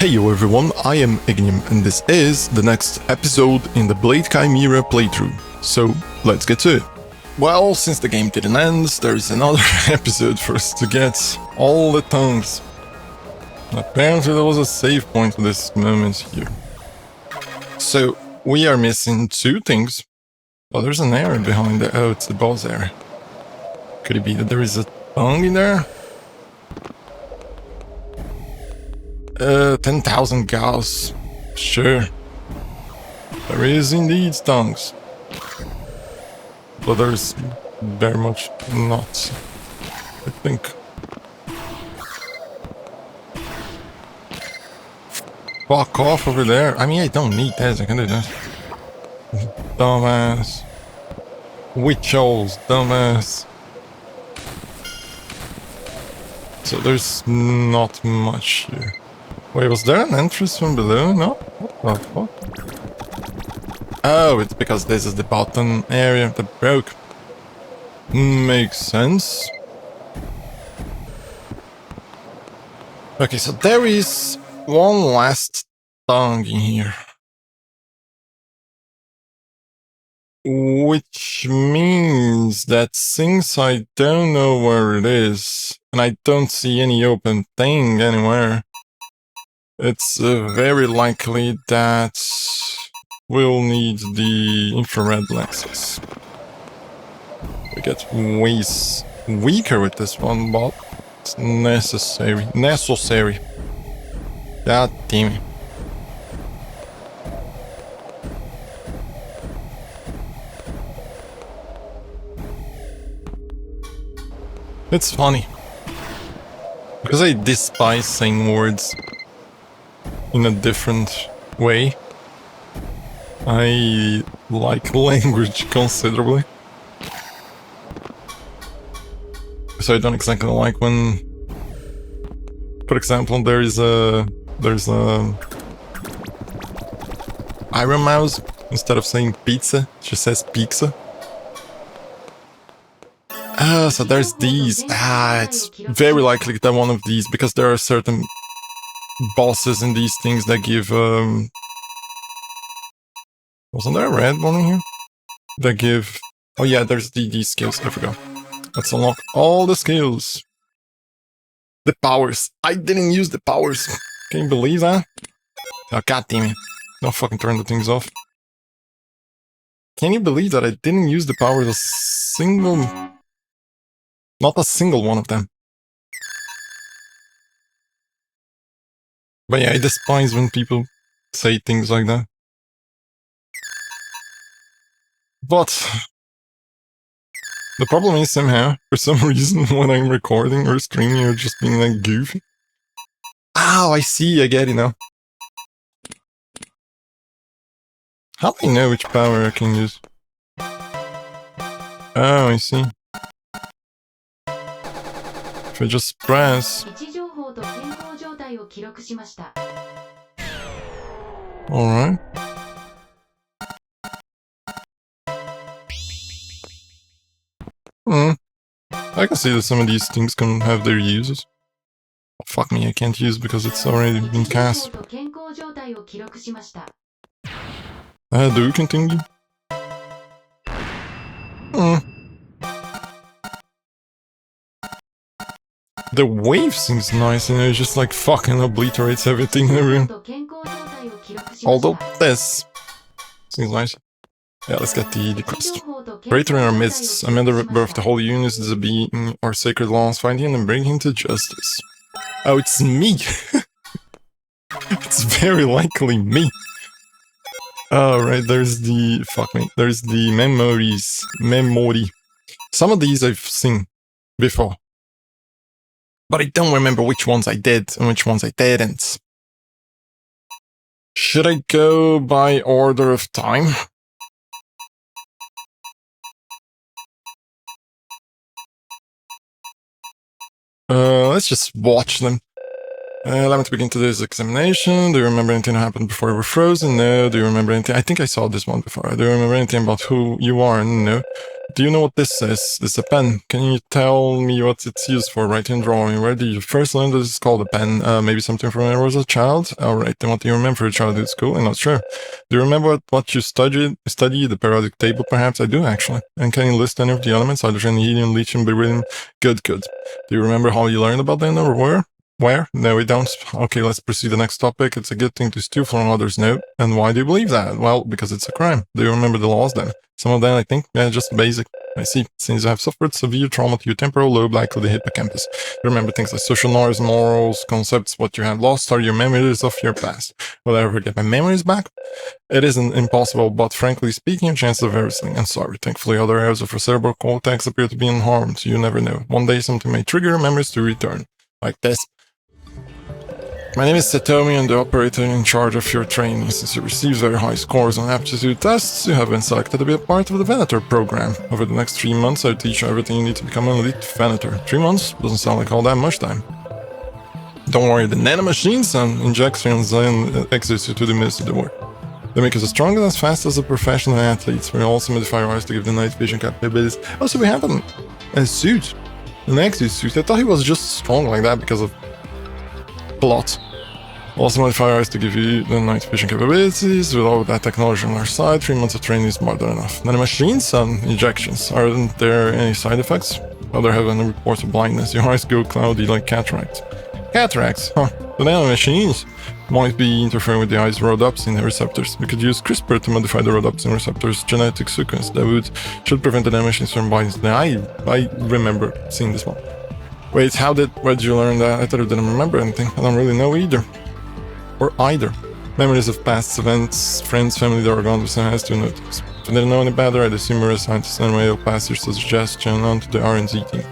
Heyo everyone, I am Ignium and this is the next episode in the Blade Chimera playthrough. So let's get to it. Well, since the game didn't end, there is another episode for us to get all the tongues. Apparently there was a save point for this moment here. So we are missing two things. Oh, there's an area behind there. Oh, it's the boss area. Could it be that there is a tongue in there? 10,000 Gauss. Sure. There is indeed tongues. But there's very much not, I think. Fuck off over there. I mean, I don't need this. I can do this. Dumbass. Witch holes, dumbass. So there's not much here. Wait, was there an entrance from below? No? What the fuck? Oh, it's because this is the bottom area that broke. Makes sense. Okay, so there is one last tongue in here. Which means that since I don't know where it is, and I don't see any open thing anywhere, it's very likely that we'll need the infrared lenses. We get ways weaker with this one, but it's necessary. God damn it. It's funny, because I despise saying words in a different way. I like language considerably. So I don't exactly like when, for example, there's a Iron Mouse, instead of saying pizza, she says pizza. Ah, so there's these. It's very likely that one of these, because there are certain bosses in these things that give, wasn't there a red one in here? That give, oh yeah, there's these skills, I forgot. Let's unlock all the skills. The powers. I didn't use the powers. Can you believe that? Oh, god damn it. Don't fucking turn the things off. Can you believe that I didn't use the powers a single... Not a single one of them. But yeah, I despise when people say things like that. But the problem is somehow, for some reason, when I'm recording or streaming, you're just being like goofy. Oh, I see, I get it now. How do I know which power I can use? Oh, I see. If I just press... Alright. I can see that some of these things can have their uses. Oh, fuck me, I can't use because it's already been cast. Do we continue? The wave seems nice, and it just like fucking obliterates everything in the room. Although this seems nice. Yeah, let's get the quest. Creator in our midst, a member of the Holy Union is a being or sacred laws, find him and bring him to justice. Oh, it's me! It's very likely me! Oh, right, there's the... fuck me. There's the memories. Memory. Some of these I've seen before. But I don't remember which ones I did and which ones I didn't. Should I go by order of time? Let's just watch them. Allow me to begin today's examination. Do you remember anything that happened before you were frozen? No. Do you remember anything? I think I saw this one before. Do you remember anything about who you are? No. Do you know what this is? This is a pen. Can you tell me what it's used for? Writing and drawing. Where did you first learn that it's called a pen? Maybe something from when I was a child? Alright, then what do you remember from your childhood school? I'm not sure. Do you remember what you studied? The periodic table, perhaps? I do, actually. And can you list any of the elements? Hydrogen, helium, lithium, beryllium? Good. Do you remember how you learned about them or where? Where? No, we don't. Okay, let's proceed to the next topic. It's a good thing to steal from others, no? And why do you believe that? Well, because it's a crime. Do you remember the laws then? Some of them, I think, just basic. I see. Since you have suffered severe trauma to your temporal lobe, likely the hippocampus. You remember things like social norms, morals, concepts. What you have lost are your memories of your past. Will I ever get my memories back? It isn't impossible, but frankly speaking, your chances are very slim. I'm sorry. Thankfully, other areas of your cerebral cortex appear to be unharmed, so you never know. One day, something may trigger your memories to return. Like this. My name is Satomi, and the operator in charge of your training. Since you received very high scores on aptitude tests, you have been selected to be a part of the Venator program. Over the next 3 months, I'll teach you everything you need to become an elite Venator. 3 months? Doesn't sound like all that much time. Don't worry, the nanomachines and injections and exits you to the midst of the war. They make us as strong and as fast as a professional athletes. We also modify our eyes to give the night vision capabilities. Also, we have a suit. An exosuit. I thought he was just strong like that because of plot. Also modify our eyes to give you the night vision capabilities. With all that technology on our side, 3 months of training is more than enough. Nanomachines and injections. Aren't there any side effects? Well, there have been reports of blindness. Your eyes go cloudy like cataracts. Cataracts? Huh. The nanomachines might be interfering with the eye's rhodopsin receptors. We could use CRISPR to modify the rhodopsin receptors' genetic sequence. That should prevent the nanomachines from binding. I remember seeing this one. Wait, where did you learn that? I thought you didn't remember anything. I don't really know either. Or either. Memories of past events, friends, family that are gone with some has to notice. If I didn't know any better, I'd assume you're a scientist anyway. I'll pass your suggestion on to the R&D team.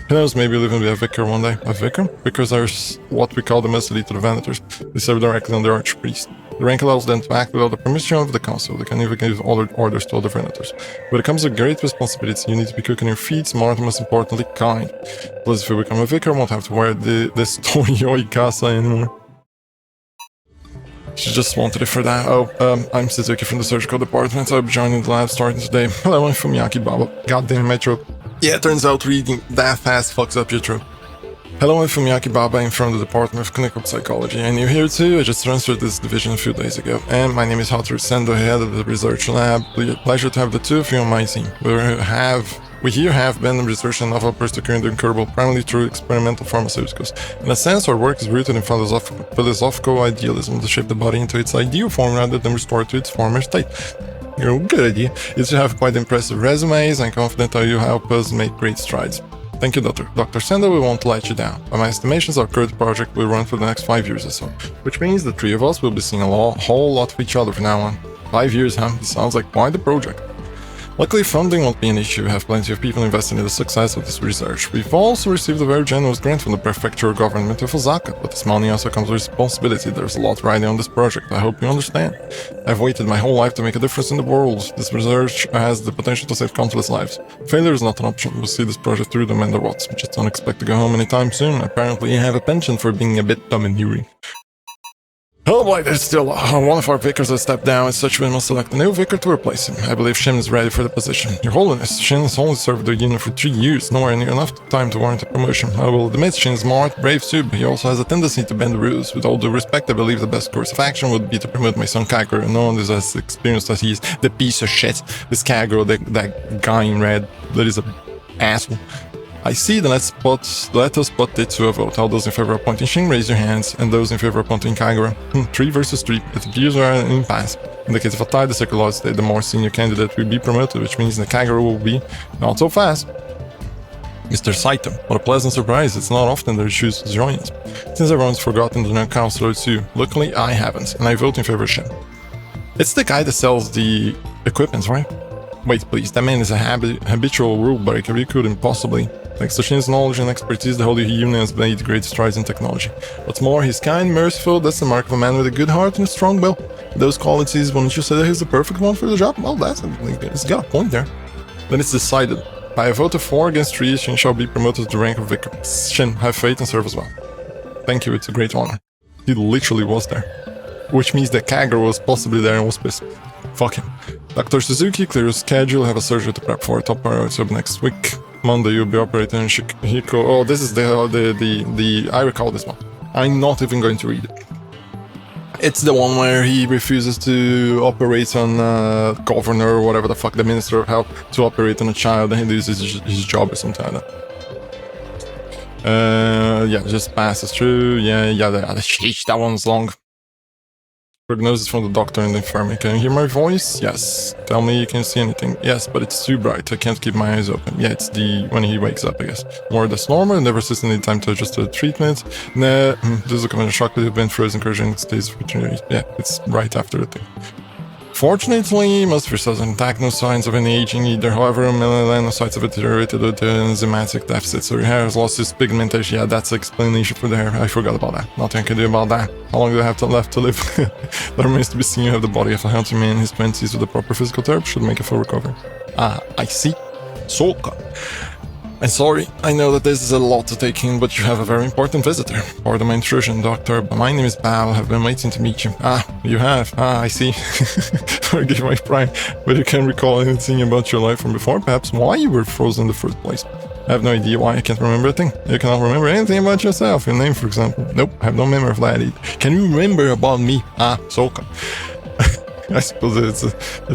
Who knows, maybe you'll even be a vicar one day. A vicar? Vicars are what we call the most elite of the Venators. They serve directly under the Archpriest. The rank allows them to act without the permission of the council. They can even give orders to other Venators. But it comes with great responsibility. You need to be quick on your feet, smart, and most importantly, kind. Plus, if you become a vicar, you won't have to wear this Toyoi Casa anymore. She just wanted it for that. I'm Suzuki from the surgical department. I'll be joining the lab starting today. Hello, I'm Fumiaki Baba. Goddamn Metro. Yeah, turns out reading that fast fucks up your throat. Hello, I'm Fumiaki Baba. I'm from the Department of Clinical Psychology. And you're here too? I just transferred this division a few days ago. And my name is Hatori Sendo, head of the research lab. Pleasure to have the two of you on my team. We here have been researching novel persecuting the incurable primarily through experimental pharmaceuticals. In a sense, our work is rooted in philosophical idealism to shape the body into its ideal form rather than restore it to its former state. Your good idea is to have quite impressive resumes. I'm confident that you'll help us make great strides. Thank you, Doctor. Dr. Sendo, we won't let you down. By my estimations, our current project will run for the next 5 years or so, which means the three of us will be seeing a whole lot of each other from now on. 5 years, huh? This sounds like quite a project. Luckily, funding won't be an issue. We have plenty of people invested in the success of this research. We've also received a very generous grant from the prefectural government of Osaka, but this money also comes with responsibility. There's a lot riding on this project. I hope you understand. I've waited my whole life to make a difference in the world. This research has the potential to save countless lives. Failure is not an option. We'll see this project through no matter what. Just don't expect to go home anytime soon. Apparently, you have a penchant for being a bit domineering. Oh boy, there's still one of our vicars has stepped down, as such we must select a new vicar to replace him. I believe Shin is ready for the position. Your Holiness, Shin has only served the union for 3 years, nowhere near enough time to warrant a promotion. I will admit Shin is smart, brave too, but he also has a tendency to bend the rules. With all due respect, I believe the best course of action would be to promote my son Kagero. No one is as experienced as he is. The piece of shit. This Kagero, that guy in red, that is an asshole. I see, then let us put it to a vote. All those in favor of appointing Shin, raise your hands, and those in favor of appointing Kagero. 3 versus 3. It appears we are an impasse. In the case of a tie, the sacred laws state the more senior candidate will be promoted, which means that Kagero will be not so fast. Mr. Saito, what a pleasant surprise. It's not often that you choose to join us. Since everyone's forgotten the new counselor too, luckily I haven't, and I vote in favor of Shin. It's the guy that sells the equipment, right? Wait, please, that man is a habitual rule breaker. You couldn't possibly. Thanks to Shin's knowledge and expertise, the Holy Union has made great strides in technology. What's more, he's kind, merciful, that's the mark of a man with a good heart and a strong will. Those qualities, wouldn't you say that he's the perfect one for the job? Well, he's got a point there. Then it's decided. By a vote of 4 against 3, Shin shall be promoted to the rank of vicar. Shin, have faith and serve as well. Thank you, it's a great honor. He literally was there. Which means that Kagero was possibly there and was pissed. Fuck him. Dr. Suzuki, clear your schedule, have a surgery to prep for. Top priority of next week. Monday you'll be operating in Shikiko. Oh, this is I recall this one. I'm not even going to read it. It's the one where he refuses to operate on governor or whatever the fuck, the Minister of Health, to operate on a child, and he loses his job or something like that. Yeah, just passes through. Yeah, sheesh, that one's long. Prognosis from the doctor in the infirmary. Can you hear my voice? Yes. Tell me you can see anything. Yes, but it's too bright. I can't keep my eyes open. Yeah, it's when he wakes up, I guess. More or less normal. Never system need time to adjust to the treatment. Nah, this is a kind of shock that you've been frozen, encouraging stays for 2 days. Yeah, it's right after the thing. Fortunately, most of your cells are intact, no signs of any aging either. However, melanocytes have deteriorated with the enzymatic deficit, so your hair has lost its pigmentation. Yeah, that's the explanation for the hair. I forgot about that. Nothing I can do about that. How long do I have left to live? That remains to be seen. You have the body of a healthy man in his 20s with a proper physical therapy should make a full recovery. Ah, I see. Soka. I'm sorry, I know that this is a lot to take in, but you have a very important visitor. Pardon my intrusion, doctor, but my name is Bao. I've been waiting to meet you. Ah, you have? Ah, I see. Forgive my pride, but you can't recall anything about your life from before, perhaps why you were frozen in the first place. I have no idea why I can't remember a thing. You cannot remember anything about yourself, your name, for example. Nope, I have no memory of that either. Can you remember about me? Ah, Soka. I suppose it's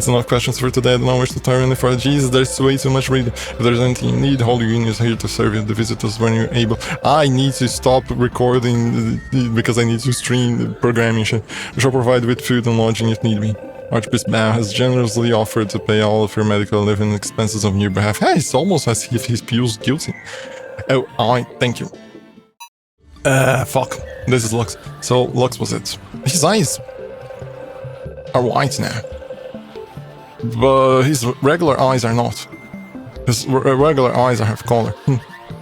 enough questions for today. I don't know where to turn any further. Jesus, there's way too much reading. If there's anything you need, Holy Union is here to serve you. The visitors when you're able. I need to stop recording because I need to stream the programming shit. We shall provide with food and lodging if need be. Archpriest Bao has generously offered to pay all of your medical and living expenses on your behalf. Hey, it's almost as if he feels guilty. Oh, thank you. Fuck. This is Lux. So, Lux was it. His eyes are white now, but his regular eyes are not. His regular eyes have color.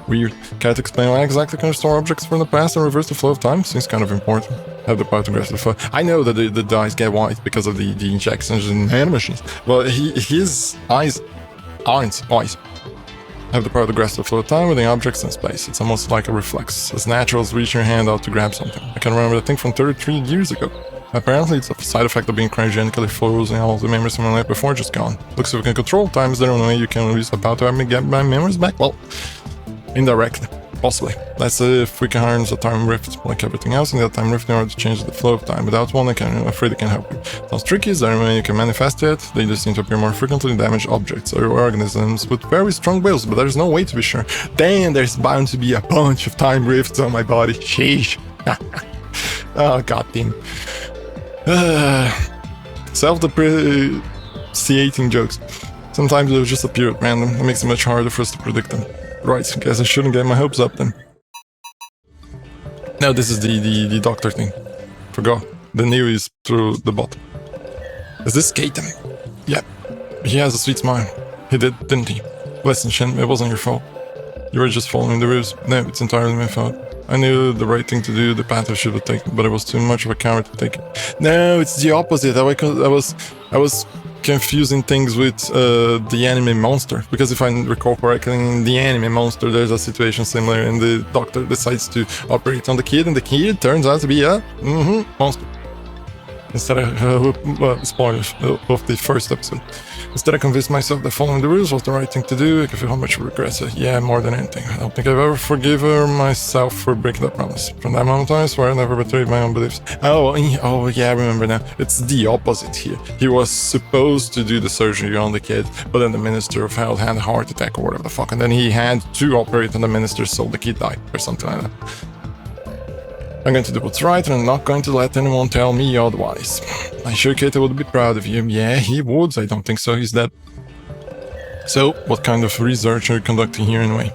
Weird. Can't explain why exactly can restore objects from the past and reverse the flow of time. Seems kind of important. Have the power to grasp the flow. I know that the eyes get white because of the injections in nanomachines, but his eyes aren't white. Have the power to grasp the flow of time within objects in space. It's almost like a reflex, as natural as reaching your hand out to grab something. I can remember the thing from 33 years ago. Apparently, it's a side effect of being cryogenically frozen, and all the memories from my life before just gone. Looks like we can control time. Is there any way you can use the power to have me get my memories back? Well, indirectly, possibly. Let's see if we can harness a time rift like everything else in that time rift in order to change the flow of time. Without one, I'm afraid it can help you. Sounds tricky. Is there any way you can manifest it? They just seem to appear more frequently in damaged objects or organisms with very strong wills, but there's no way to be sure. Then there's bound to be a bunch of time rifts on my body. Sheesh. Oh, goddamn. Self-depreciating jokes. Sometimes they'll just appear at random. It makes it much harder for us to predict them. Right, guess I shouldn't get my hopes up then. No, this is the doctor thing. Forgot. The new is through the bottom. Is this Gaten? Yep. He has a sweet smile. He did, didn't he? Listen, Shin, it wasn't your fault. You were just following the rules. No, it's entirely my fault. I knew the right thing to do, the path I should have taken, but I was too much of a coward to take it. No, it's the opposite. I was confusing things with the anime monster, because if I recall correctly, in the anime monster, there's a situation similar, and the doctor decides to operate on the kid, and the kid turns out to be a monster. Instead of spoilers of the first episode. Instead I convinced myself that following the rules was the right thing to do. I can feel how much I regret it. Yeah, more than anything. I don't think I've ever forgiven myself for breaking that promise. From that moment on, I swear I never betrayed my own beliefs. Oh yeah, I remember now. It's the opposite here. He was supposed to do the surgery on the kid, but then the Minister of Health had a heart attack or whatever the fuck, and then he had to operate on the minister, so the kid died, or something like that. I'm going to do what's right, and I'm not going to let anyone tell me otherwise. I'm sure Kato would be proud of you. Yeah, he would. I don't think so. He's dead. So, what kind of research are you conducting here anyway?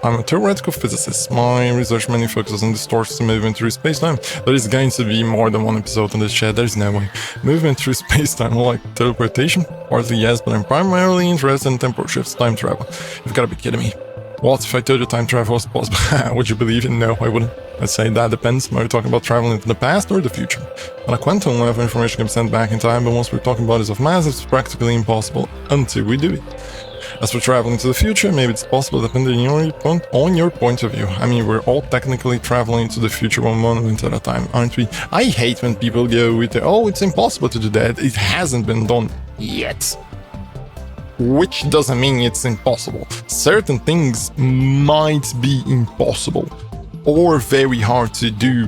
I'm a theoretical physicist. My research mainly focuses on distorts the movement through space-time. There is going to be more than one episode on this chat. There's no way. Movement through space-time, like teleportation? Partly yes, but I'm primarily interested in temporal shifts, time travel. You've got to be kidding me. What if I told you time travel was possible? Would you believe it? No, I wouldn't. I'd say that depends. Are we talking about traveling into the past or the future? On a quantum level, information can be sent back in time, but once we're talking bodies of mass, it's practically impossible until we do it. As for traveling to the future, maybe it's possible depending on your point of view. I mean, we're all technically traveling to the future one moment at a time, aren't we? I hate when people go with the, oh, it's impossible to do that. It hasn't been done. yet. Which doesn't mean it's impossible. Certain things might be impossible or very hard to do,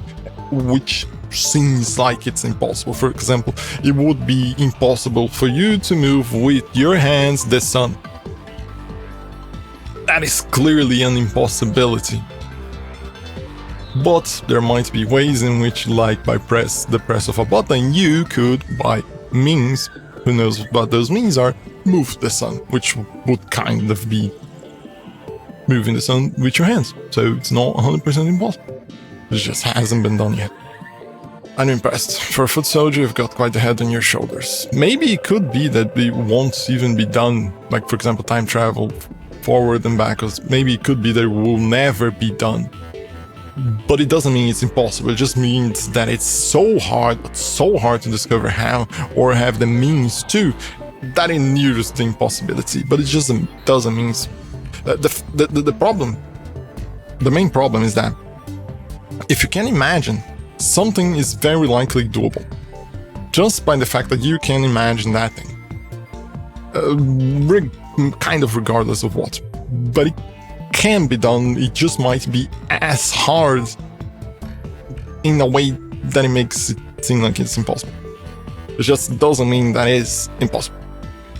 which seems like it's impossible. For example, it would be impossible for you to move with your hands the sun. That is clearly an impossibility. But there might be ways in which, like by the press of a button, you could, by means, who knows what those means are, move the sun, which would kind of be moving the sun with your hands. So it's not 100% impossible. It just hasn't been done yet. I'm impressed. For a foot soldier, you've got quite a head on your shoulders. Maybe it could be that it won't even be done, like for example time travel forward and backwards. Maybe it could be that it will never be done. But it doesn't mean it's impossible. It just means that it's so hard to discover how or have the means to, that it nears the impossibility. But it just doesn't mean the problem. The main problem is that if you can imagine, something is very likely doable. Just by the fact that you can imagine that thing. Kind of regardless of what. But it can be done, it just might be as hard in a way that it makes it seem like it's impossible. It just doesn't mean that is impossible.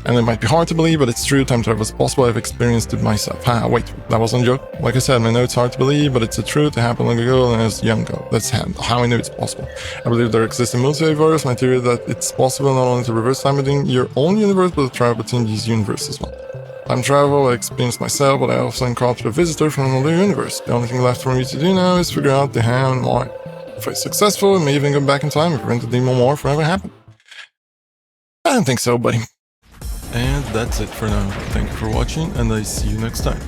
And it might be hard to believe, but it's true, time travel is possible, I've experienced it myself. Wait, that wasn't a joke. Like I said, I know it's hard to believe, but it's a truth, it happened long ago and I was young ago. That's how I know it's possible. I believe there exists a multiverse, my theory that it's possible not only to reverse time within your own universe, but to travel between these universes as well. Time travel, I experienced myself, but I also encountered a visitor from another universe. The only thing left for me to do now is figure out the how and why. If I'm successful, I may even go back in time and prevent the demon war from ever happening. I don't think so, buddy. And that's it for now. Thank you for watching, and I see you next time.